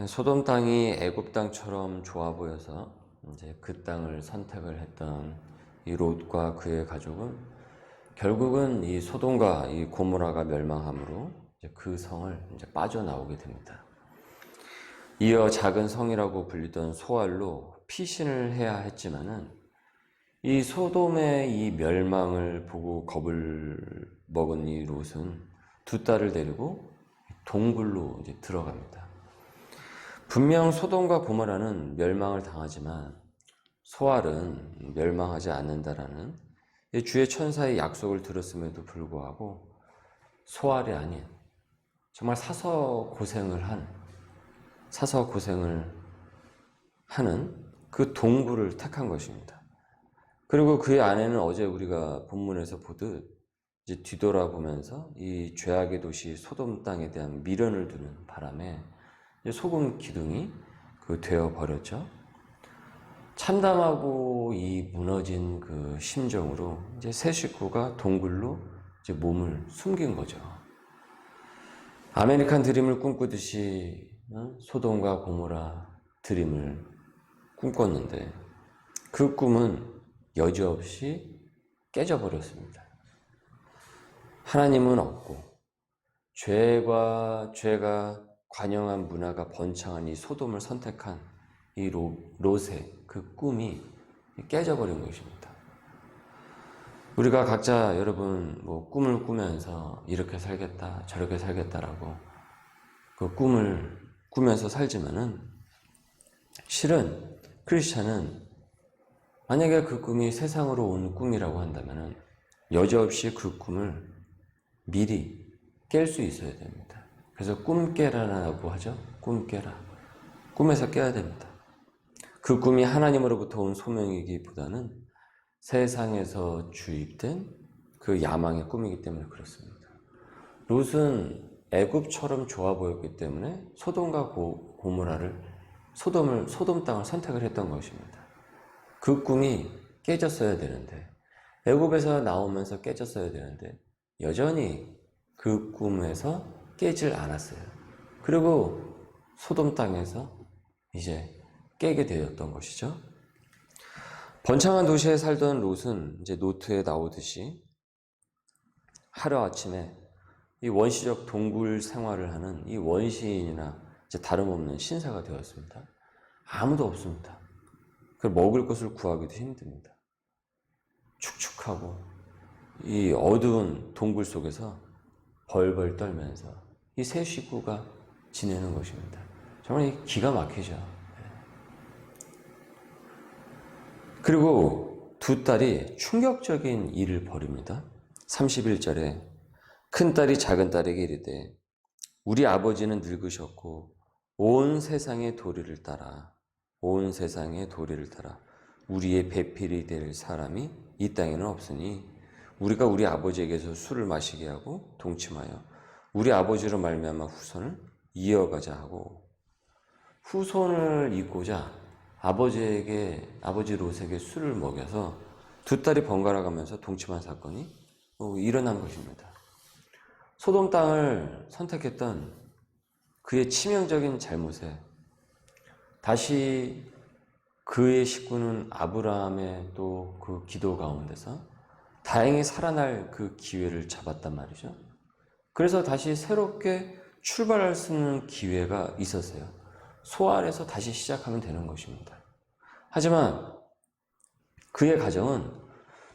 소돔 땅이 애굽 땅처럼 좋아 보여서 이제 그 땅을 선택을 했던 이 롯과 그의 가족은 결국은 이 소돔과 이 고모라가 멸망함으로 이제 그 성을 이제 빠져나오게 됩니다. 이어 작은 성이라고 불리던 소알로 피신을 해야 했지만은 이 소돔의 이 멸망을 보고 겁을 먹은 이 롯은 두 딸을 데리고 동굴로 이제 들어갑니다. 분명 소돔과 고모라는 멸망을 당하지만 소알은 멸망하지 않는다라는 주의 천사의 약속을 들었음에도 불구하고 소알이 아닌 정말 사서 고생을 하는 그 동굴을 택한 것입니다. 그리고 그의 아내는 어제 우리가 본문에서 보듯 이제 뒤돌아보면서 이 죄악의 도시 소돔 땅에 대한 미련을 두는 바람에 소금 기둥이 되어 버렸죠. 참담하고 이 무너진 그 심정으로 이제 세 식구가 동굴로 이제 몸을 숨긴 거죠. 아메리칸 드림을 꿈꾸듯이 소돔과 고모라 드림을 꿈꿨는데 그 꿈은 여지없이 깨져버렸습니다. 하나님은 없고 죄가 관영한 문화가 번창한 이 소돔을 선택한 이 롯의 그 꿈이 깨져버린 것입니다. 우리가 각자 여러분 꿈을 꾸면서 이렇게 살겠다 저렇게 살겠다라고 그 꿈을 꾸면서 살지만은 실은 크리스찬은 만약에 그 꿈이 세상으로 온 꿈이라고 한다면은 여지없이 그 꿈을 미리 깰 수 있어야 됩니다. 그래서 꿈 깨라라고 하죠. 꿈 깨라. 꿈에서 깨야 됩니다. 그 꿈이 하나님으로부터 온 소명이기보다는 세상에서 주입된 그 야망의 꿈이기 때문에 그렇습니다. 롯은 애굽처럼 좋아 보였기 때문에 소돔과 고모라를 소돔 땅을 선택을 했던 것입니다. 그 꿈이 깨졌어야 되는데 애굽에서 나오면서 깨졌어야 되는데 여전히 그 꿈에서 깨질 않았어요. 그리고 소돔 땅에서 이제 깨게 되었던 것이죠. 번창한 도시에 살던 롯은 이제 노트에 나오듯이 하루아침에 이 원시적 동굴 생활을 하는 이 원시인이나 이제 다름없는 신사가 되었습니다. 아무도 없습니다. 그 먹을 것을 구하기도 힘듭니다. 축축하고 이 어두운 동굴 속에서 벌벌 떨면서 이 세 식구가 지내는 것입니다. 정말 기가 막히죠. 그리고 두 딸이 충격적인 일을 벌입니다. 31절에 큰딸이 작은딸에게 이르되 우리 아버지는 늙으셨고 온 세상의 도리를 따라 우리의 배필이 될 사람이 이 땅에는 없으니 우리가 우리 아버지에게서 술을 마시게 하고 동침하여 우리 아버지로 말미암아 후손을 이어가자 하고 후손을 잇고자 아버지 롯에게 술을 먹여서 두 딸이 번갈아 가면서 동침한 사건이 일어난 것입니다. 소돔 땅을 선택했던 그의 치명적인 잘못에 다시 그의 식구는 아브라함의 또 그 기도 가운데서 다행히 살아날 그 기회를 잡았단 말이죠. 그래서 다시 새롭게 출발할 수 있는 기회가 있었어요. 소알에서 다시 시작하면 되는 것입니다. 하지만 그의 가정은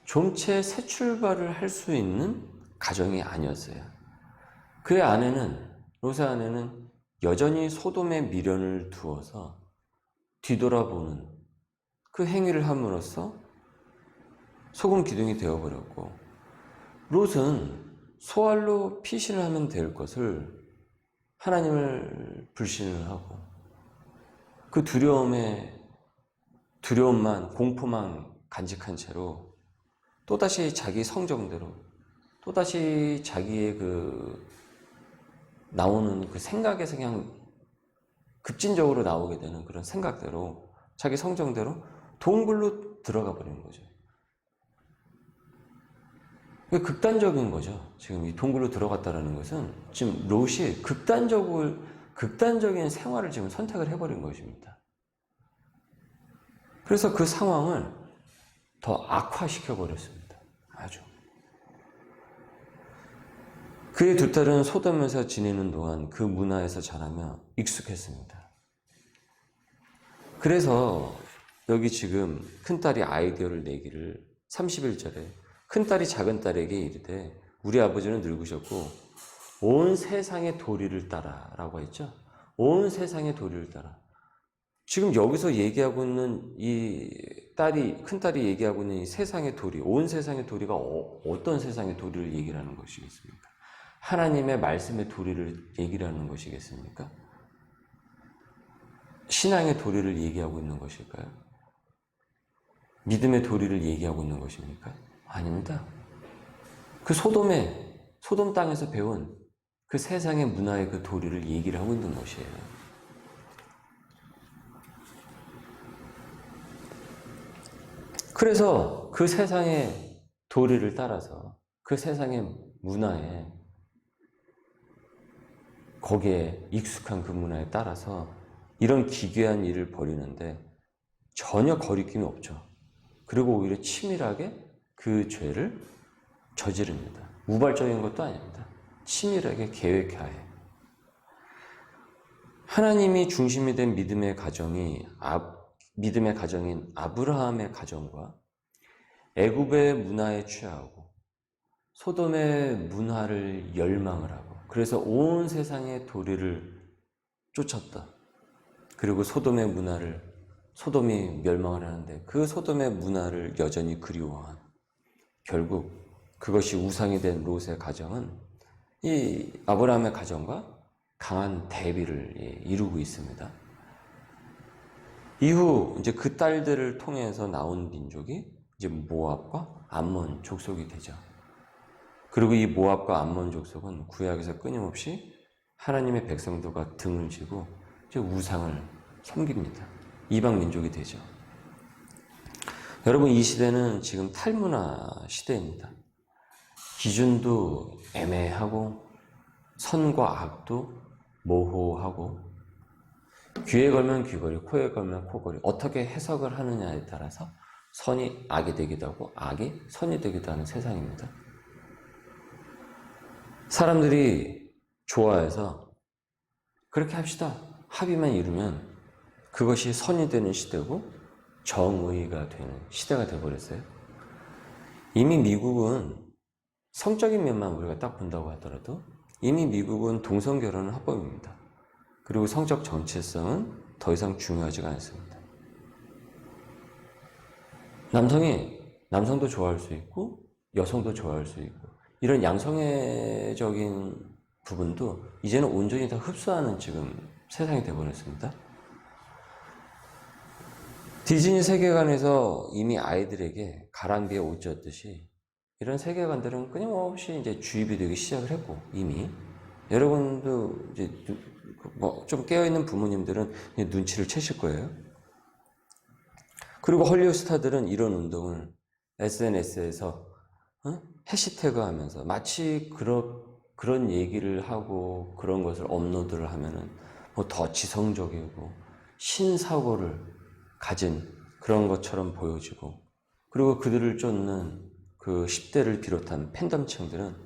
좀채 새 출발을 할 수 있는 가정이 아니었어요. 그의 롯의 아내는 여전히 소돔의 미련을 두어서 뒤돌아보는 그 행위를 함으로써 소금 기둥이 되어버렸고 롯은 소알로 피신을 하면 될 것을 하나님을 불신을 하고 그 두려움만 공포만 간직한 채로 또다시 자기 성정대로 또다시 자기의 나오는 그 생각에서 그냥 급진적으로 나오게 되는 그런 생각대로 자기 성정대로 동굴로 들어가 버리는 거죠. 극단적인 거죠. 지금 이 동굴로 들어갔다라는 것은 지금 롯이 극단적으로 극단적인 생활을 지금 선택을 해버린 것입니다. 그래서 그 상황을 더 악화시켜버렸습니다. 아주. 그의 두 딸은 소돔에서 지내는 동안 그 문화에서 자라며 익숙했습니다. 그래서 여기 지금 큰딸이 아이디어를 내기를 31절에 큰딸이 작은딸에게 이르되 우리 아버지는 늙으셨고 온 세상의 도리를 따라 라고 했죠. 온 세상의 도리를 따라. 지금 여기서 얘기하고 있는 큰딸이 얘기하고 있는 이 세상의 도리, 온 세상의 도리가 어떤 세상의 도리를 얘기를 하는 것이겠습니까? 하나님의 말씀의 도리를 얘기를 하는 것이겠습니까? 신앙의 도리를 얘기하고 있는 것일까요? 믿음의 도리를 얘기하고 있는 것입니까? 아닙니다. 그 소돔 땅에서 배운 그 세상의 문화의 그 도리를 얘기를 하고 있는 것이에요. 그래서 그 세상의 도리를 따라서 그 세상의 문화에 거기에 익숙한 그 문화에 따라서 이런 기괴한 일을 벌이는데 전혀 거리낌이 없죠. 그리고 오히려 치밀하게 그 죄를 저지릅니다. 우발적인 것도 아닙니다. 치밀하게 계획하에. 하나님이 중심이 된 믿음의 가정인 아브라함의 가정과 애굽의 문화에 취하고 소돔의 문화를 열망을 하고 그래서 온 세상의 도리를 쫓았다. 그리고 소돔이 멸망을 하는데 그 소돔의 문화를 여전히 그리워한 결국 그것이 우상이 된 롯의 가정은 이 아브라함의 가정과 강한 대비를 이루고 있습니다. 이후 이제 그 딸들을 통해서 나온 민족이 이제 모압과 암몬 족속이 되죠. 그리고 이 모압과 암몬 족속은 구약에서 끊임없이 하나님의 백성들과 등을 지고 이제 우상을 섬깁니다. 이방 민족이 되죠. 여러분, 이 시대는 지금 탈문화 시대입니다. 기준도 애매하고 선과 악도 모호하고 귀에 걸면 귀걸이, 코에 걸면 코걸이 어떻게 해석을 하느냐에 따라서 선이 악이 되기도 하고 악이 선이 되기도 하는 세상입니다. 사람들이 좋아해서 그렇게 합시다 합의만 이루면 그것이 선이 되는 시대고 정의가 되는 시대가 되어버렸어요. 이미 미국은 성적인 면만 우리가 딱 본다고 하더라도 이미 미국은 동성결혼은 합법입니다. 그리고 성적 정체성은 더 이상 중요하지가 않습니다. 남성도 좋아할 수 있고 여성도 좋아할 수 있고 이런 양성애적인 부분도 이제는 온전히 다 흡수하는 지금 세상이 되어버렸습니다. 디즈니 세계관에서 이미 아이들에게 가랑비에 옷 젖듯이 이런 세계관들은 끊임없이 이제 주입이 되기 시작을 했고 이미 여러분도 이제 좀 깨어있는 부모님들은 눈치를 채실 거예요. 그리고 헐리우드 스타들은 이런 운동을 SNS에서 해시태그 하면서 마치 그런 얘기를 하고 그런 것을 업로드를 하면은 뭐 더 지성적이고 신사고를 가진 그런 것처럼 보여지고 그리고 그들을 쫓는 그 10대를 비롯한 팬덤층들은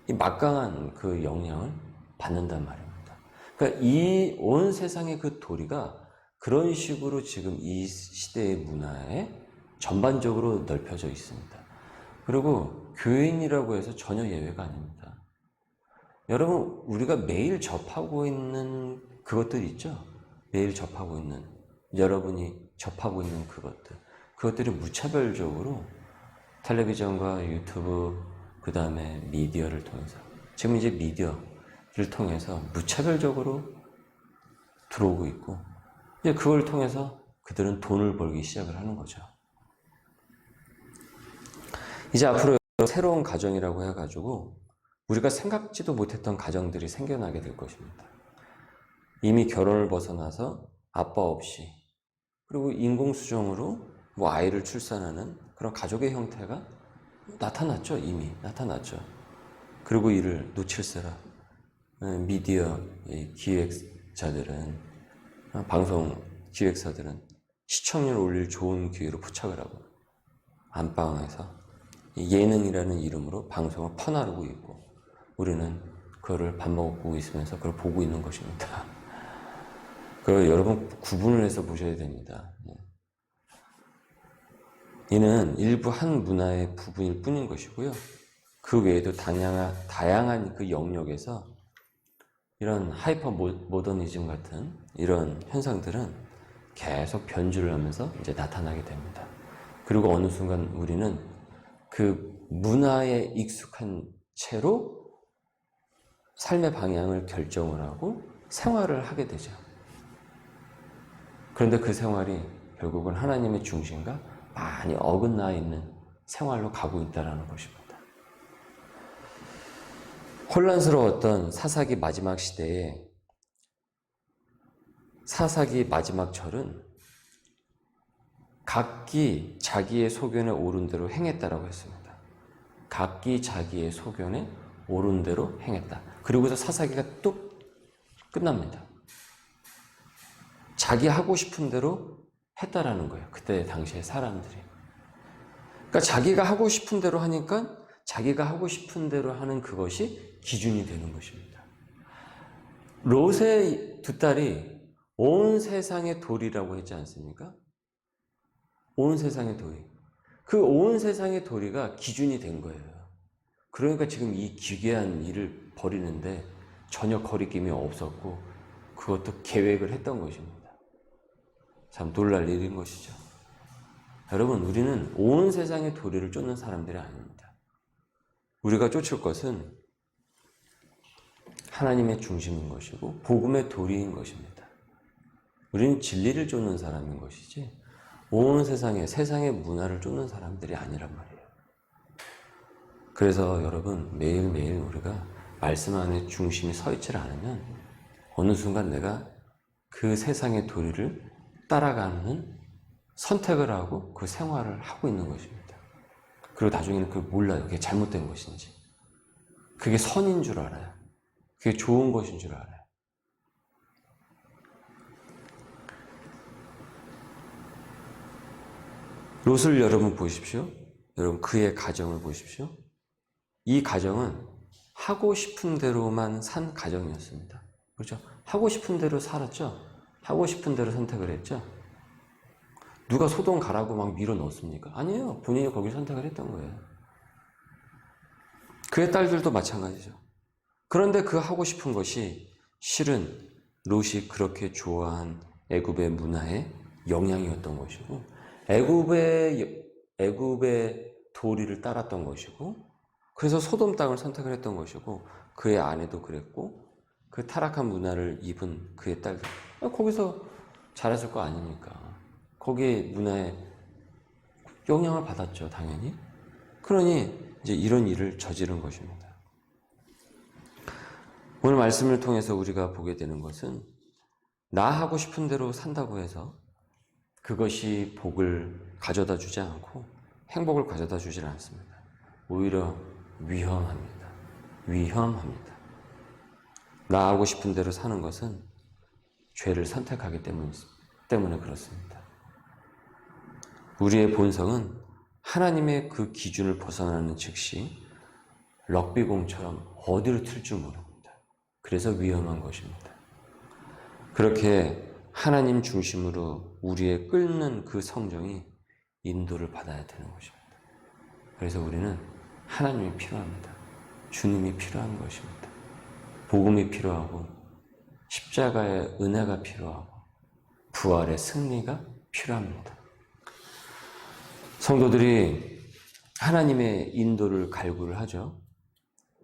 이 막강한 그 영향을 받는단 말입니다. 그러니까 이 온 세상의 그 도리가 그런 식으로 지금 이 시대의 문화에 전반적으로 넓혀져 있습니다. 그리고 교인이라고 해서 전혀 예외가 아닙니다. 여러분, 우리가 매일 접하고 있는 그것들 있죠? 매일 접하고 있는, 여러분이 접하고 있는 그것들이 무차별적으로 텔레비전과 유튜브, 그 다음에 미디어를 통해서, 지금 이제 미디어를 통해서 무차별적으로 들어오고 있고, 이제 그걸 통해서 그들은 돈을 벌기 시작을 하는 거죠. 이제 앞으로 새로운 가정이라고 해가지고 우리가 생각지도 못했던 가정들이 생겨나게 될 것입니다. 이미 결혼을 벗어나서 아빠 없이 그리고 인공수정으로 뭐 아이를 출산하는 그런 가족의 형태가 나타났죠. 이미 나타났죠. 그리고 이를 놓칠세라 미디어 기획 기획자들은, 방송 기획사들은 시청률 올릴 좋은 기회로 포착을 하고 안방에서 예능이라는 이름으로 방송을 퍼나르고 있고, 우리는 그거를 밥 먹고 있으면서 그걸 보고 있는 것입니다. 그걸 여러분 구분을 해서 보셔야 됩니다. 이는 일부 한 문화의 부분일 뿐인 것이고요. 그 외에도 다양한 그 영역에서 이런 하이퍼 모더니즘 같은 이런 현상들은 계속 변주를 하면서 이제 나타나게 됩니다. 그리고 어느 순간 우리는 그 문화에 익숙한 채로 삶의 방향을 결정을 하고 생활을 하게 되죠. 그런데 그 생활이 결국은 하나님의 중심과 많이 어긋나 있는 생활로 가고 있다는 것입니다. 혼란스러웠던 사사기 마지막 시대에 사사기 마지막 절은 각기 자기의 소견에 오른 대로 행했다라고 했습니다. 각기 자기의 소견에 오른 대로 행했다. 그리고서 사사기가 뚝 끝납니다. 자기 하고 싶은 대로 했다라는 거예요. 그때 당시에 사람들이. 그러니까 자기가 하고 싶은 대로 하니까 자기가 하고 싶은 대로 하는 그것이 기준이 되는 것입니다. 롯의 두 딸이 온 세상의 도리라고 했지 않습니까? 온 세상의 도리. 그 온 세상의 도리가 기준이 된 거예요. 그러니까 지금 이 기괴한 일을 벌이는데 전혀 거리낌이 없었고 그것도 계획을 했던 것입니다. 참 놀랄 일인 것이죠. 여러분, 우리는 온 세상의 도리를 쫓는 사람들이 아닙니다. 우리가 쫓을 것은 하나님의 중심인 것이고 복음의 도리인 것입니다. 우리는 진리를 쫓는 사람인 것이지 온 세상의 문화를 쫓는 사람들이 아니란 말이에요. 그래서 여러분, 매일매일 우리가 말씀 안에 중심이 서 있질 않으면 어느 순간 내가 그 세상의 도리를 따라가는 선택을 하고 그 생활을 하고 있는 것입니다. 그리고 나중에는 그걸 몰라요. 그게 잘못된 것인지. 그게 선인 줄 알아요. 그게 좋은 것인 줄 알아요. 롯을 여러분 보십시오. 여러분 그의 가정을 보십시오. 이 가정은 하고 싶은 대로만 산 가정이었습니다. 그렇죠? 하고 싶은 대로 살았죠? 하고 싶은 대로 선택을 했죠? 누가 소돔 가라고 막 밀어 넣었습니까? 아니에요. 본인이 거기를 선택을 했던 거예요. 그의 딸들도 마찬가지죠. 그런데 그 하고 싶은 것이 실은 롯이 그렇게 좋아한 애굽의 문화의 영향이었던 것이고 애굽의 도리를 따랐던 것이고 그래서 소돔 땅을 선택을 했던 것이고 그의 아내도 그랬고 그 타락한 문화를 입은 그의 딸들 거기서 자랐을 거 아닙니까? 거기에 문화에 영향을 받았죠, 당연히. 그러니 이제 이런 일을 저지른 것입니다. 오늘 말씀을 통해서 우리가 보게 되는 것은 나 하고 싶은 대로 산다고 해서 그것이 복을 가져다 주지 않고 행복을 가져다 주질 않습니다. 오히려 위험합니다. 위험합니다. 나 하고 싶은 대로 사는 것은 죄를 선택하기 때문에 그렇습니다. 우리의 본성은 하나님의 그 기준을 벗어나는 즉시 럭비공처럼 어디로 튈 줄 모릅니다. 그래서 위험한 것입니다. 그렇게 하나님 중심으로 우리의 끓는 그 성정이 인도를 받아야 되는 것입니다. 그래서 우리는 하나님이 필요합니다. 주님이 필요한 것입니다. 복음이 필요하고 십자가의 은혜가 필요하고 부활의 승리가 필요합니다. 성도들이 하나님의 인도를 갈구를 하죠.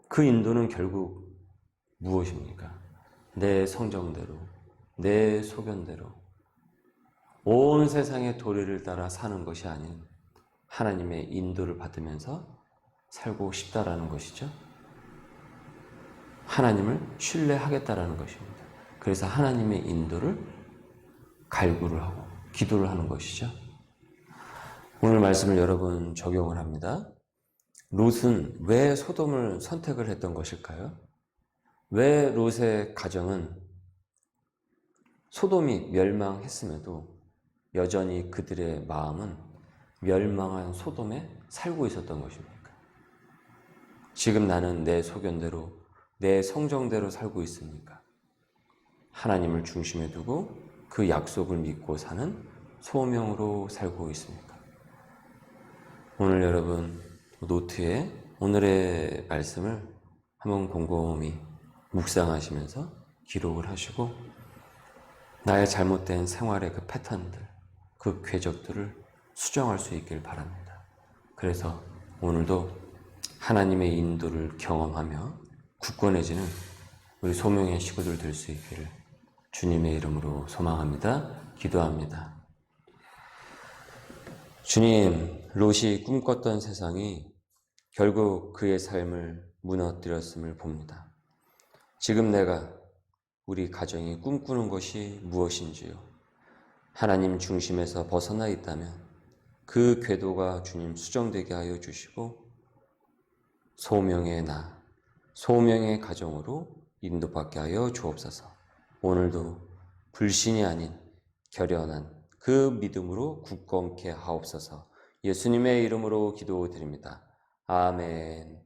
그 인도는 결국 무엇입니까? 내 성정대로, 내 소견대로 온 세상의 도리를 따라 사는 것이 아닌 하나님의 인도를 받으면서 살고 싶다라는 것이죠. 하나님을 신뢰하겠다라는 것입니다. 그래서 하나님의 인도를 갈구를 하고 기도를 하는 것이죠. 오늘 말씀을 여러분 적용을 합니다. 롯은 왜 소돔을 선택을 했던 것일까요? 왜 롯의 가정은 소돔이 멸망했음에도 여전히 그들의 마음은 멸망한 소돔에 살고 있었던 것입니까? 지금 나는 내 소견대로, 내 성정대로 살고 있습니까? 하나님을 중심에 두고 그 약속을 믿고 사는 소명으로 살고 있습니까? 오늘 여러분 노트에 오늘의 말씀을 한번 곰곰이 묵상하시면서 기록을 하시고 나의 잘못된 생활의 그 패턴들, 그 궤적들을 수정할 수 있길 바랍니다. 그래서 오늘도 하나님의 인도를 경험하며 굳건해지는 우리 소명의 식구들 될 수 있기를 주님의 이름으로 소망합니다. 기도합니다. 주님, 롯이 꿈꿨던 세상이 결국 그의 삶을 무너뜨렸음을 봅니다. 지금 내가 우리 가정이 꿈꾸는 것이 무엇인지요? 하나님 중심에서 벗어나 있다면 그 궤도가 주님 수정되게 하여 주시고 소명의 나, 소명의 가정으로 인도받게 하여 주옵소서. 오늘도 불신이 아닌 결연한 그 믿음으로 굳건케 하옵소서. 예수님의 이름으로 기도드립니다. 아멘.